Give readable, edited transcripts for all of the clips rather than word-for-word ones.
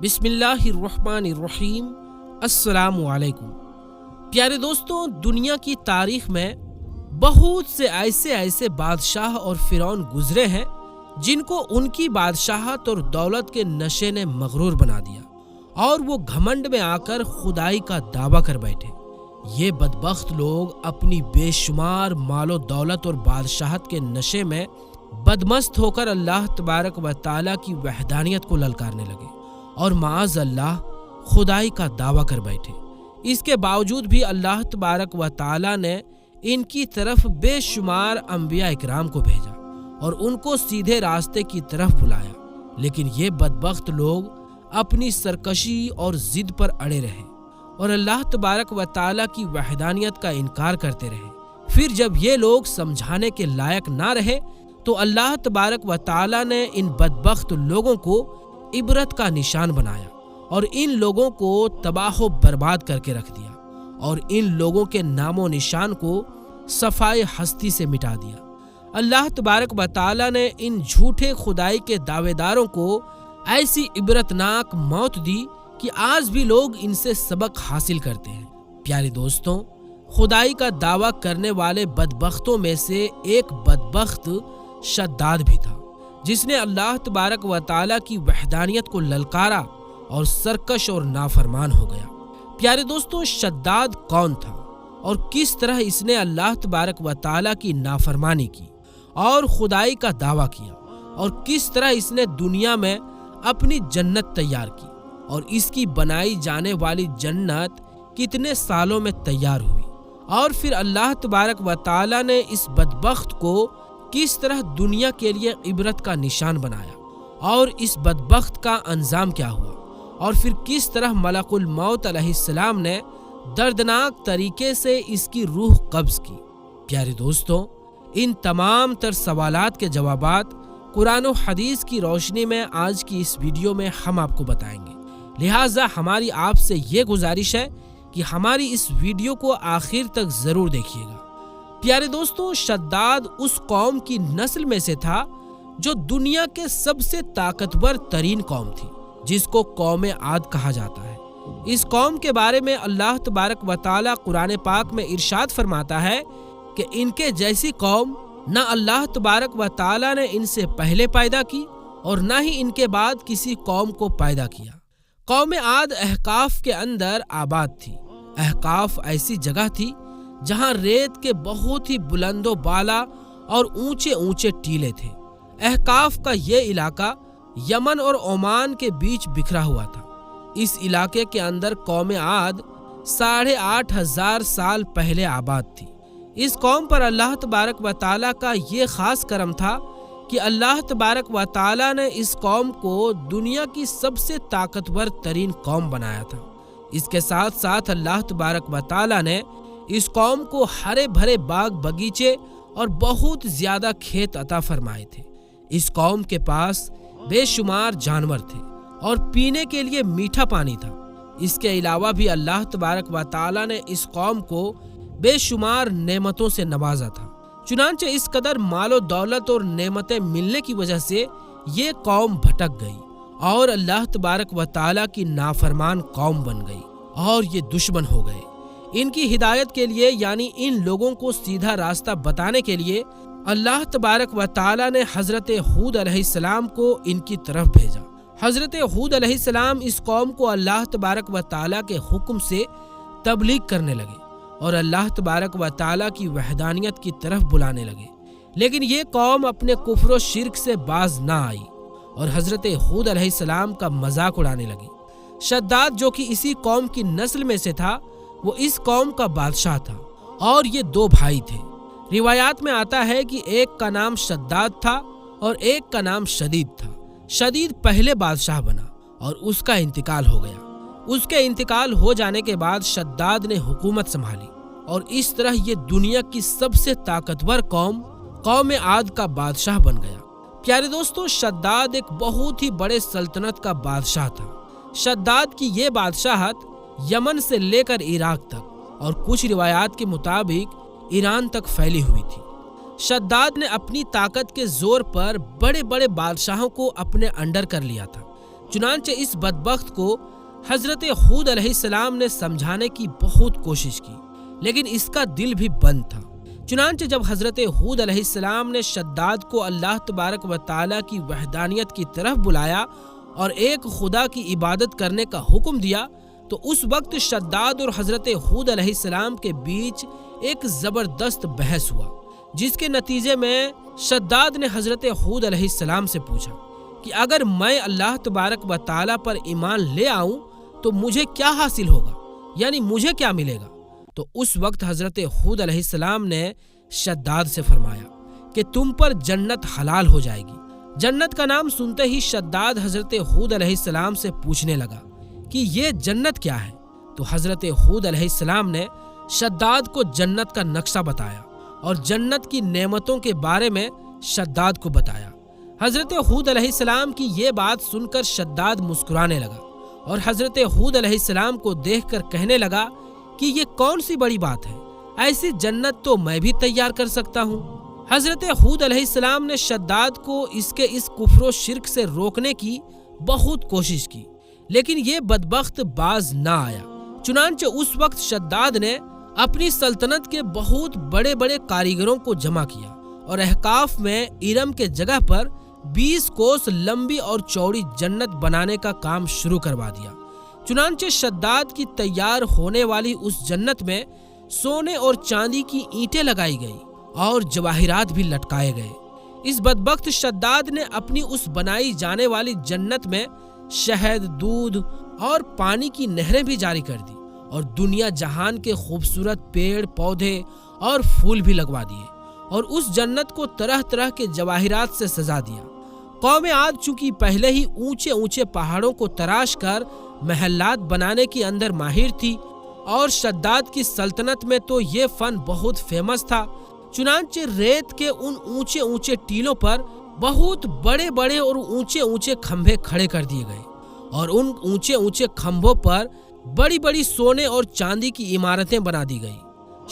بسم اللہ الرحمن الرحیم۔ السلام علیکم پیارے دوستوں، دنیا کی تاریخ میں بہت سے ایسے بادشاہ اور فرعون گزرے ہیں جن کو ان کی بادشاہت اور دولت کے نشے نے مغرور بنا دیا اور وہ گھمنڈ میں آ کر خدائی کا دعویٰ کر بیٹھے۔ یہ بدبخت لوگ اپنی بے شمار مال و دولت اور بادشاہت کے نشے میں بدمست ہو کر اللہ تبارک و تعالیٰ کی وحدانیت کو للکارنے لگے اور معاذ اللہ خدائی کا دعویٰ کر بیٹھے۔ اس کے باوجود بھی اللہ تبارک و تعالیٰ نے ان کی طرف بے شمار انبیاء اکرام کو بھیجا اور ان کو سیدھے راستے کی طرف بلایا، لیکن یہ بدبخت لوگ اپنی سرکشی اور ضد پر اڑے رہے اور اللہ تبارک و تعالیٰ کی وحدانیت کا انکار کرتے رہے۔ پھر جب یہ لوگ سمجھانے کے لائق نہ رہے تو اللہ تبارک و تعالیٰ نے ان بدبخت لوگوں کو عبرت کا نشان بنایا اور ان لوگوں کو تباہ و برباد کر کے رکھ دیا اور ان لوگوں کے نام و نشان کو صفائے ہستی سے مٹا دیا۔ اللہ تبارک و تعالیٰ نے ان جھوٹے خدائی کے دعوے داروں کو ایسی عبرتناک موت دی کہ آج بھی لوگ ان سے سبق حاصل کرتے ہیں۔ پیارے دوستوں، خدائی کا دعویٰ کرنے والے بدبختوں میں سے ایک بدبخت شداد بھی تھا، جس نے اللہ تبارک و تعالیٰ کی وحدانیت کو للکارا اور سرکش اور نافرمان ہو گیا۔ پیارے دوستوں، شداد کون تھا اور کس طرح اس نے اللہ تبارک و تعالیٰ کی نافرمانی کی اور خدائی کا دعویٰ کیا، اور کس طرح اس نے دنیا میں اپنی جنت تیار کی اور اس کی بنائی جانے والی جنت کتنے سالوں میں تیار ہوئی، اور پھر اللہ تبارک و تعالیٰ نے اس بدبخت کو کس طرح دنیا کے لیے عبرت کا نشان بنایا اور اس بدبخت کا انجام کیا ہوا، اور پھر کس طرح ملک الموت علیہ السلام نے دردناک طریقے سے اس کی روح قبض کی۔ پیارے دوستوں، ان تمام تر سوالات کے جوابات قرآن و حدیث کی روشنی میں آج کی اس ویڈیو میں ہم آپ کو بتائیں گے، لہٰذا ہماری آپ سے یہ گزارش ہے کہ ہماری اس ویڈیو کو آخر تک ضرور دیکھیے گا۔ پیارے دوستوں، شداد اس قوم کی نسل میں سے تھا جو دنیا کے سب سے طاقتور ترین قوم تھی، جس کو قوم عاد کہا جاتا ہے۔ اس قوم کے بارے میں اللہ تبارک و تعالیٰ قرآن پاک میں ارشاد فرماتا ہے کہ ان کے جیسی قوم نہ اللہ تبارک و تعالیٰ نے ان سے پہلے پیدا کی اور نہ ہی ان کے بعد کسی قوم کو پیدا کیا۔ قوم عاد احقاف کے اندر آباد تھی۔ احقاف ایسی جگہ تھی جہاں ریت کے بہت ہی بلند و بالا اور اونچے اونچے ٹیلے تھے۔ احقاف کا یہ علاقہ یمن اور عمان کے بیچ بکھرا ہوا تھا۔ اس علاقے کے اندر قوم عاد 8,500 سال پہلے آباد تھی۔ اس قوم پر اللہ تبارک و تعالیٰ کا یہ خاص کرم تھا کہ اللہ تبارک و تعالیٰ نے اس قوم کو دنیا کی سب سے طاقتور ترین قوم بنایا تھا۔ اس کے ساتھ ساتھ اللہ تبارک و تعالیٰ نے اس قوم کو ہرے بھرے باغ باغیچے اور بہت زیادہ کھیت عطا فرمائے تھے۔ اس قوم کے پاس بے شمار جانور تھے اور پینے کے لیے میٹھا پانی تھا۔ اس کے علاوہ بھی اللہ تبارک و تعالیٰ نے اس قوم کو بے شمار نعمتوں سے نوازا تھا۔ چنانچہ اس قدر مال و دولت اور نعمتیں ملنے کی وجہ سے یہ قوم بھٹک گئی اور اللہ تبارک و تعالیٰ کی نافرمان قوم بن گئی اور یہ دشمن ہو گئے۔ ان کی ہدایت کے لیے، یعنی ان لوگوں کو سیدھا راستہ بتانے کے لیے، اللہ تبارک و تعالیٰ نے حضرت ہود علیہ السلام کو ان کی طرف بھیجا۔ حضرت ہود علیہ السلام اس قوم کو اللہ تبارک و تعالیٰ کے حکم سے تبلیغ کرنے لگے اور اللہ تبارک و تعالیٰ کی وحدانیت کی طرف بلانے لگے، لیکن یہ قوم اپنے کفر و شرک سے باز نہ آئی اور حضرت ہود علیہ السلام کا مذاق اڑانے لگی۔ شداد، جو کہ اسی قوم کی نسل میں سے تھا، وہ اس قوم کا بادشاہ تھا اور یہ 2 بھائی تھے۔ روایات میں آتا ہے کہ ایک کا نام شداد تھا اور ایک کا نام شدید تھا۔ شدید پہلے بادشاہ بنا اور اس کا انتقال ہو گیا۔ اس کے انتقال ہو جانے کے بعد شداد نے حکومت سنبھالی اور اس طرح یہ دنیا کی سب سے طاقتور قوم عاد کا بادشاہ بن گیا۔ پیارے دوستو، شداد ایک بہت ہی بڑے سلطنت کا بادشاہ تھا۔ شداد کی یہ بادشاہت یمن سے لے کر عراق تک اور کچھ روایات کے مطابق ایران تک پھیلی ہوئی تھی۔ شداد نے اپنی طاقت کے زور پر بڑے بڑے بادشاہوں کو اپنے انڈر کر لیا تھا، چنانچہ اس بدبخت کو حضرت ہود علیہ السلام نے سمجھانے کی بہت کوشش کی، لیکن اس کا دل بھی بند تھا۔ چنانچہ جب حضرت ہود علیہ السلام نے شداد کو اللہ تبارک و تعالیٰ کی وحدانیت کی طرف بلایا اور ایک خدا کی عبادت کرنے کا حکم دیا، تو اس وقت شداد اور حضرت ہود علیہ السلام کے بیچ ایک زبردست بحث ہوا، جس کے نتیجے میں شداد نے حضرت ہود علیہ السلام سے پوچھا کہ اگر میں اللہ تبارک و تعالیٰ پر ایمان لے آؤں تو مجھے کیا حاصل ہوگا، یعنی مجھے کیا ملے گا؟ تو اس وقت حضرت ہود علیہ السلام نے شداد سے فرمایا کہ تم پر جنت حلال ہو جائے گی۔ جنت کا نام سنتے ہی شداد حضرت ہود علیہ السلام سے پوچھنے لگا کہ یہ جنت کیا ہے؟ تو حضرت ہود علیہ السلام نے شداد کو جنت کا نقشہ بتایا اور جنت کی نعمتوں کے بارے میں شداد کو بتایا۔ حضرت ہود علیہ السلام کی یہ بات سن کر شداد مسکرانے لگا اور حضرت ہود علیہ السلام کو دیکھ کر کہنے لگا کہ یہ کون سی بڑی بات ہے، ایسی جنت تو میں بھی تیار کر سکتا ہوں۔ حضرت ہود علیہ السلام نے شداد کو اس کفر و شرک سے روکنے کی بہت کوشش کی، لیکن یہ بدبخت باز نہ آیا۔ چنانچہ اس وقت شداد نے اپنی سلطنت کے بہت بڑے بڑے کاریگروں کو جمع کیا اور احقاف میں ارم کے جگہ پر 20 کوس لمبی اور چوڑی جنت بنانے کا کام شروع کروا دیا۔ چنانچہ شداد کی تیار ہونے والی اس جنت میں سونے اور چاندی کی اینٹیں لگائی گئی اور جواہرات بھی لٹکائے گئے۔ اس بدبخت شداد نے اپنی اس بنائی جانے والی جنت میں شہد، دودھ اور پانی کی نہریں بھی جاری کر دی اور دنیا جہان کے خوبصورت پیڑ پودے اور پھول بھی لگوا دیے اور اس جنت کو طرح طرح کے جواہرات سے سجا دیا۔ قوم عاد چونکہ پہلے ہی اونچے اونچے پہاڑوں کو تراش کر محلات بنانے کے اندر ماہر تھی اور شداد کی سلطنت میں تو یہ فن بہت فیمس تھا، چنانچہ ریت کے ان اونچے اونچے ٹیلوں پر بہت بڑے بڑے اور اونچے اونچے کھمبے کھڑے کر دیے گئے اور ان اونچے اونچے کھمبوں پر بڑی بڑی سونے اور چاندی کی عمارتیں بنا دی گئی۔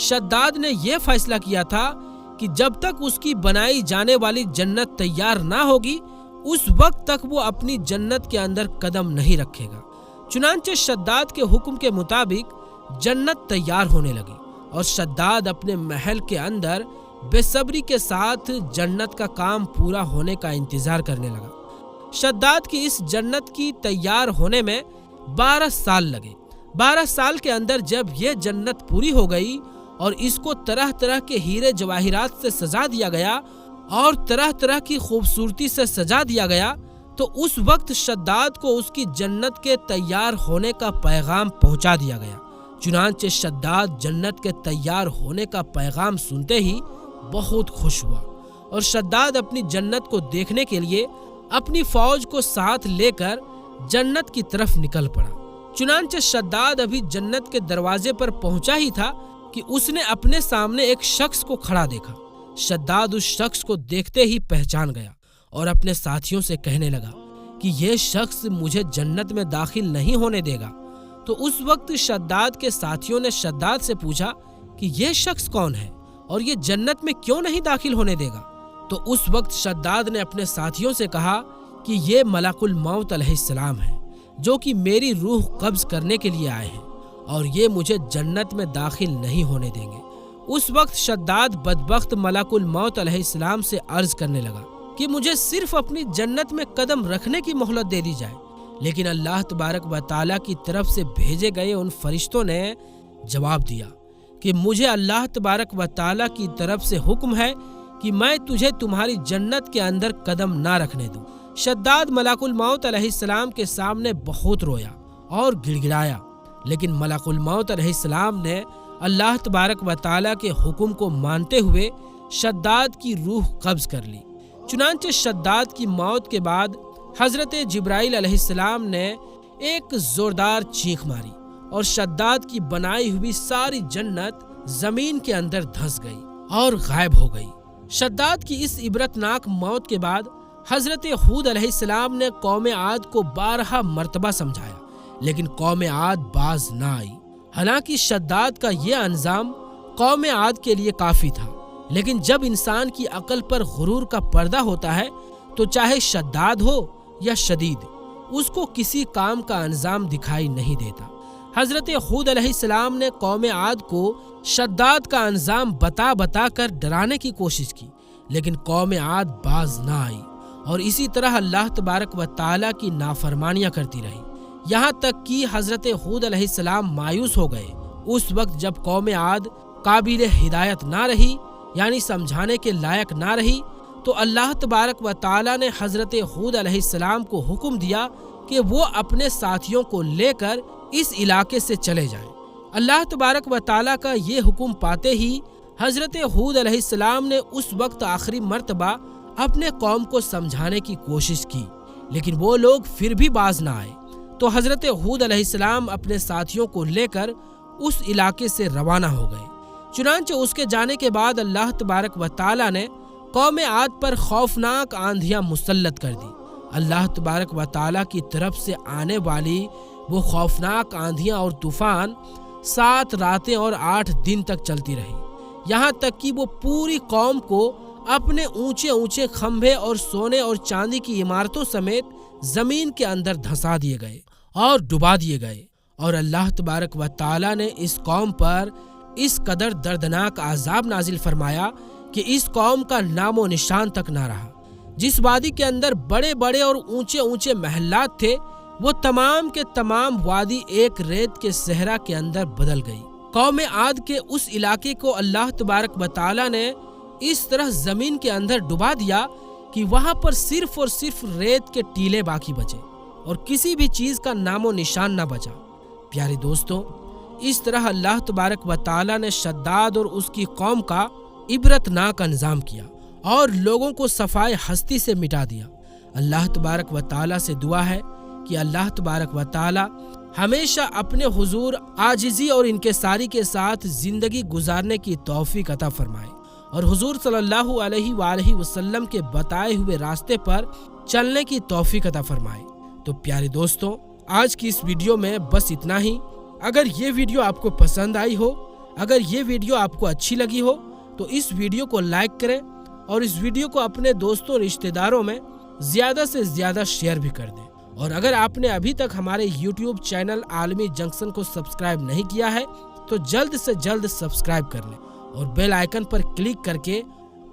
شداد نے یہ فیصلہ کیا تھا کہ جب تک اس کی بنائی جانے والی جنت تیار نہ ہوگی اس وقت تک وہ اپنی جنت کے اندر قدم نہیں رکھے گا۔ چنانچہ شداد کے حکم کے مطابق جنت تیار ہونے لگی اور شداد اپنے محل کے اندر بے صبری کے ساتھ جنت کا کام پورا ہونے کا انتظار کرنے لگا۔ شداد کی اس جنت کی تیار ہونے میں 12 سال لگے۔ 12 سال کے اندر جب یہ جنت پوری ہو گئی اور اس کو طرح طرح کے ہیرے جواہرات سے سجا دیا گیا اور طرح طرح کی خوبصورتی سے سجا دیا گیا، تو اس وقت شداد کو اس کی جنت کے تیار ہونے کا پیغام پہنچا دیا گیا۔ چنانچہ شداد جنت کے تیار ہونے کا پیغام سنتے ہی بہت خوش ہوا اور شداد اپنی جنت کو دیکھنے کے لیے اپنی فوج کو ساتھ لے کر جنت کی طرف نکل پڑا۔ چنانچہ شداد ابھی جنت کے دروازے پر پہنچا ہی تھا کہ اس نے اپنے سامنے ایک شخص کو کھڑا دیکھا۔ شداد اس شخص کو دیکھتے ہی پہچان گیا اور اپنے ساتھیوں سے کہنے لگا کہ یہ شخص مجھے جنت میں داخل نہیں ہونے دے گا۔ تو اس وقت شداد کے ساتھیوں نے شداد سے پوچھا کہ یہ شخص کون ہے اور یہ جنت میں کیوں نہیں داخل ہونے دے گا؟ تو اس وقت شداد نے اپنے ساتھیوں سے کہا کہ یہ ملک الموت علیہ السلام ہے جو کہ میری روح قبض کرنے کے لیے آئے ہیں اور یہ مجھے جنت میں داخل نہیں ہونے دیں گے۔ اس وقت شداد بدبخت ملک الموت علیہ السلام سے عرض کرنے لگا کہ مجھے صرف اپنی جنت میں قدم رکھنے کی مہلت دے دی جائے، لیکن اللہ تبارک و تعالیٰ کی طرف سے بھیجے گئے ان فرشتوں نے جواب دیا کہ مجھے اللہ تبارک و تعالیٰ کی طرف سے حکم ہے کہ میں تجھے تمہاری جنت کے اندر قدم نہ رکھنے دوں۔ شداد ملک الموت علیہ السلام کے سامنے بہت رویا اور گڑ گڑایا، لیکن ملک الموت علیہ السلام نے اللہ تبارک و تعالیٰ کے حکم کو مانتے ہوئے شداد کی روح قبض کر لی۔ چنانچہ شداد کی موت کے بعد حضرت جبرائیل علیہ السلام نے ایک زوردار چیخ ماری اور شداد کی بنائی ہوئی ساری جنت زمین کے اندر دھنس گئی اور غائب ہو گئی۔ شداد کی اس عبرتناک موت کے بعد حضرت ہود علیہ السلام نے قوم عاد کو 12 مرتبہ سمجھایا، لیکن قوم عاد باز نہ آئی۔ حالانکہ شداد کا یہ انجام قوم عاد کے لیے کافی تھا، لیکن جب انسان کی عقل پر غرور کا پردہ ہوتا ہے تو چاہے شداد ہو یا شدید، اس کو کسی کام کا انجام دکھائی نہیں دیتا۔ حضرت ہود علیہ السلام نے قوم عاد کو شداد کا انجام بتا بتا کر ڈرانے کی کوشش کی، لیکن قوم عاد باز نہ آئی اور اسی طرح اللہ تبارک و تعالیٰ کی نافرمانیاں کرتی رہی، یہاں تک کہ حضرت ہود علیہ السلام مایوس ہو گئے۔ اس وقت جب قوم عاد قابل ہدایت نہ رہی، یعنی سمجھانے کے لائق نہ رہی، تو اللہ تبارک و تعالیٰ نے حضرت ہود علیہ السلام کو حکم دیا کہ وہ اپنے ساتھیوں کو لے کر اس علاقے سے چلے جائیں۔ اللہ تبارک و تعالیٰ کا یہ حکم پاتے ہی حضرت ہود علیہ السلام نے اس وقت آخری مرتبہ اپنے قوم کو سمجھانے کی کوشش کی، لیکن وہ لوگ پھر بھی باز نہ آئے، تو حضرت ہود علیہ السلام اپنے ساتھیوں کو لے کر اس علاقے سے روانہ ہو گئے۔ چنانچہ اس کے جانے کے بعد اللہ تبارک و تعالیٰ نے قوم عاد پر خوفناک آندھیاں مسلط کر دی۔ اللہ تبارک و تعالیٰ کی طرف سے آنے والی وہ خوفناک آندھیاں اور طوفان 7 راتیں اور 8 دن تک چلتی رہی، یہاں تک کہ وہ پوری قوم کو اپنے اونچے اونچے کھمبے اور سونے اور چاندی کی عمارتوں سمیت زمین کے اندر دھسا دیے گئے اور ڈبا دیے گئے، اور اللہ تبارک و تعالیٰ نے اس قوم پر اس قدر دردناک عذاب نازل فرمایا کہ اس قوم کا نام و نشان تک نہ رہا۔ جس وادی کے اندر بڑے بڑے اور اونچے اونچے محلات تھے، وہ تمام کے تمام وادی ایک ریت کے صحرا کے اندر بدل گئی۔ قوم عاد کے اس علاقے کو اللہ تبارک و تعالیٰ نے اس طرح زمین کے اندر ڈبا دیا کہ وہاں پر صرف اور صرف ریت کے ٹیلے باقی بچے اور کسی بھی چیز کا نام و نشان نہ بچا۔ پیارے دوستو، اس طرح اللہ تبارک و تعالیٰ نے شداد اور اس کی قوم کا عبرتناک انجام کیا اور لوگوں کو صفائے ہستی سے مٹا دیا۔ اللہ تبارک و تعالیٰ سے دعا ہے کہ اللہ تبارک و تعالیٰ ہمیشہ اپنے حضور عاجزی اور انکساری کے ساتھ زندگی گزارنے کی توفیق عطا فرمائے اور حضور صلی اللہ علیہ وآلہ وسلم کے بتائے ہوئے راستے پر چلنے کی توفیق عطا فرمائے۔ تو پیارے دوستوں، آج کی اس ویڈیو میں بس اتنا ہی۔ اگر یہ ویڈیو آپ کو پسند آئی ہو، اگر یہ ویڈیو آپ کو اچھی لگی ہو، تو اس ویڈیو کو لائک کریں اور اس ویڈیو کو اپنے دوستوں رشتہ داروں میں زیادہ سے زیادہ شیئر بھی کر دیں۔ اور اگر آپ نے ابھی تک ہمارے یوٹیوب چینل عالمی جنکشن کو سبسکرائب نہیں کیا ہے تو جلد سے جلد سبسکرائب کر لیں اور بیل آئیکن پر کلک کر کے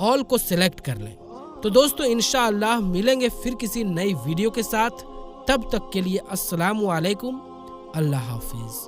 آل کو سلیکٹ کر لیں۔ تو دوستو، انشاءاللہ ملیں گے پھر کسی نئی ویڈیو کے ساتھ، تب تک کے لیے السلام علیکم، اللہ حافظ۔